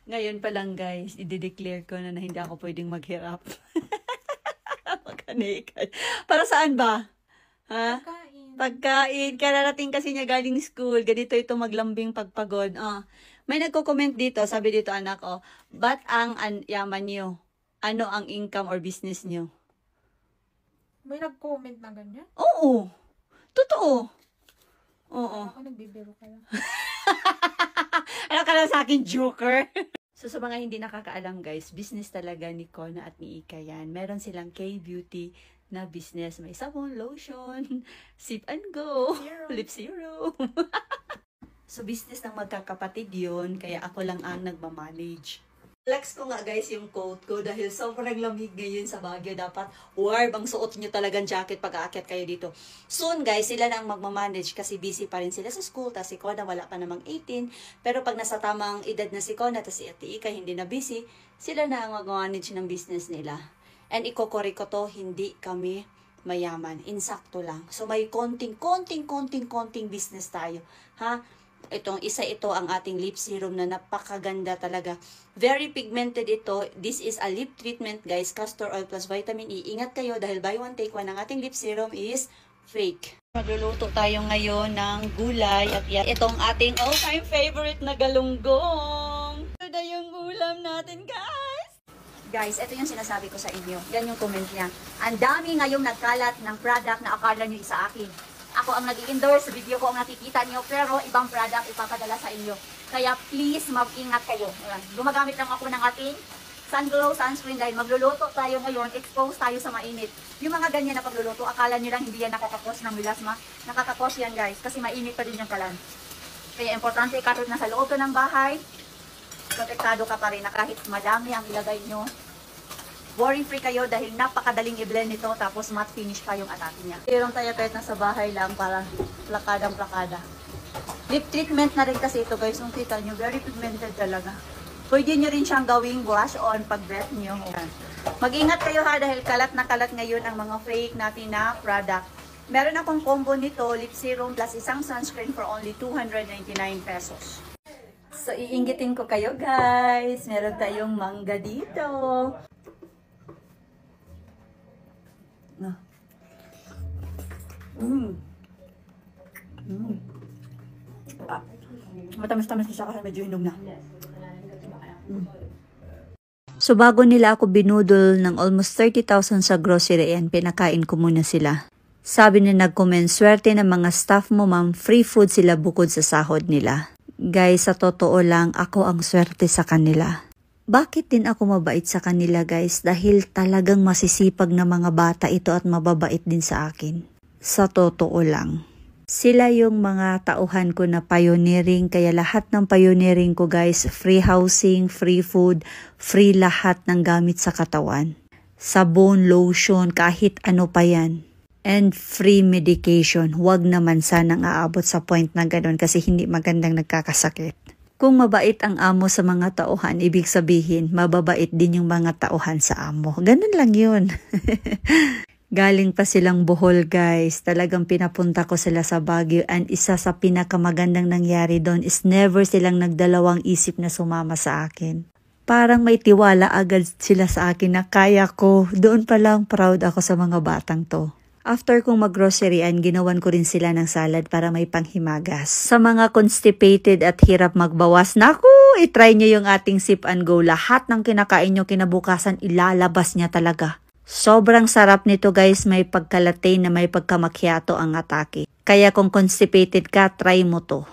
Ngayon pa lang guys, i-declare ko na hindi ako pwedeng maghirap. Magkanikan. Para saan ba? Ha? Pagkain. Kararating kasi niya galing school. Ganito ito maglambing pagpagod. May nagko-comment dito. Sabi dito anak, ba't ang yaman niyo? Ano ang income or business niyo? May nag-comment na ganyan? Oo. Totoo. Oo. Ako nagbibiro ka lang. Ano ka lang sa akin, joker? So, sa mga hindi nakakaalam guys, business talaga ni Kona at ni Ika yan. Meron silang K-Beauty na business. May sabon, lotion, sip and go, lip zero. So, business ng magkakapatid yun. Kaya ako lang ang nagmamanage. Flex ko nga guys yung coat ko dahil sobrang lamig ngayon sa Baguio. Dapat warm ang suot nyo talagang jacket pag aakyat kayo dito. Soon guys, sila na ang magmamanage kasi busy pa rin sila sa school. Tapos si Kona wala pa namang 18. Pero pag nasa tamang edad na si Kona, tapos si Ate Ika hindi na busy, sila na ang magmamanage ng business nila. And ikokori ko to, hindi kami mayaman. Insakto lang. So may konting business tayo. Ha? Ito ang ating lip serum na napakaganda talaga. Very pigmented ito. This is a lip treatment guys. Castor oil plus vitamin E. Ingat kayo dahil buy one take one. Ang ating lip serum is fake. Magluluto tayo ngayon ng gulay. At itong ating all-time favorite na galunggong. Ito na yung ulam natin guys. Guys, ito yung sinasabi ko sa inyo. Yan yung comment niya. Ang dami ngayong nagkalat ng product na akala nyo sa akin. Ako ang nag-i-endorse, video ko ang nakikita niyo, pero ibang product ipapadala sa inyo. Kaya please, mag-ingat kayo. Gumagamit lang ako ng ating Sunglow Sunscreen dahil magluluto tayo ngayon, expose tayo sa mainit. Yung mga ganyan na pagluluto, akala nyo lang hindi yan nakakakos ng milasma. Nakakakos yan guys, kasi mainit pa din yung kalan. Kaya importante, kahit na sa loob ka ng bahay, protektado ka pa rin na kahit madami ang ilagay nyo. Worry-free kayo dahil napakadaling i-blend nito tapos matte finish pa yung atake niya. Mayroon tayo kahit nasa bahay lang para plakadang-plakada. Lip treatment na rin kasi ito guys. Kung kita nyo, very pigmented talaga. Pwede nyo rin siyang gawing wash on pag breath nyo. Mag-ingat kayo ha dahil kalat na kalat ngayon ang mga fake natin na product. Meron akong combo nito, lip serum plus isang sunscreen for only 299 pesos. So iinggitin ko kayo guys. Meron tayong mangga dito. Matamis-tamis siya kasi medyo hinog na. So bago nila ako binudol ng almost 30,000 sa grocery and pinakain ko muna sila. Sabi na nag-comment, swerte ng mga staff mo ma'am, free food sila bukod sa sahod nila. Guys, sa totoo lang, ako ang swerte sa kanila. Bakit din ako mabait sa kanila guys? Dahil talagang masisipag na mga bata ito at mababait din sa akin. Sa totoo lang. Sila yung mga tauhan ko na pioneering, kaya lahat ng pioneering ko guys, free housing, free food, free lahat ng gamit sa katawan. Sabon, lotion, kahit ano pa yan. And free medication. Huwag naman sanang aabot sa point na gano'n kasi hindi magandang nagkakasakit. Kung mabait ang amo sa mga tauhan, ibig sabihin, mababait din yung mga tauhan sa amo. Ganun lang yun. Galing pa silang Bohol guys. Talagang pinapunta ko sila sa Baguio and isa sa pinakamagandang nangyari doon is never silang nagdalawang isip na sumama sa akin. Parang may tiwala agad sila sa akin na kaya ko. Doon pa lang proud ako sa mga batang to. After kong mag-groceryan, ginawan ko rin sila ng salad para may panghimagas. Sa mga constipated at hirap magbawas, naku, itry nyo yung ating sip and go. Lahat ng kinakain nyo kinabukasan, ilalabas niya talaga. Sobrang sarap nito guys, may pagka-latte na may pagka-macchiato ang atake. Kaya kung constipated ka, try mo to.